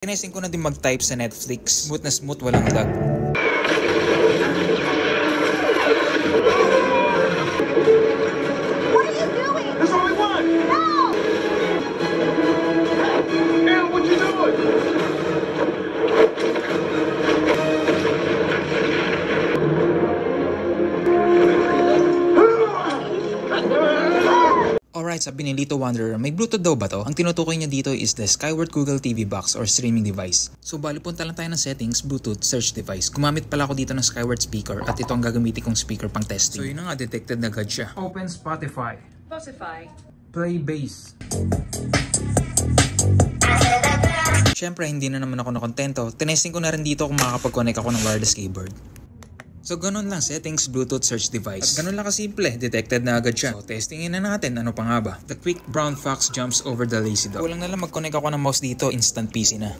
Tinesting ko na din mag-type sa Netflix. Smooth na smooth, walang lag. What are you doing? There's only one! No! Al, what you doing? Alright, sabi ni Lito Wanderer, may Bluetooth daw ba to? Ang tinutukoy niya dito is the Skyward Google TV Box or streaming device. So bali punta lang tayo ng settings, Bluetooth, search device. Gumamit pala ako dito ng Skyward speaker at ito ang gagamitin kong speaker pang testing. So yun na nga, detected na agad siya. Open Spotify. Play bass. Siyempre, hindi na naman ako nakontento. Tinesting ko na rin dito kung makakapag-connect ako ng wireless keyboard. So ganun lang, settings, Bluetooth, search device. At ganun lang kasimple, detected na agad siya. So testingin na natin, ano pa nga ba? The quick brown fox jumps over the lazy dog. Kulang na lang mag-connect ako ng mouse dito, instant PC na.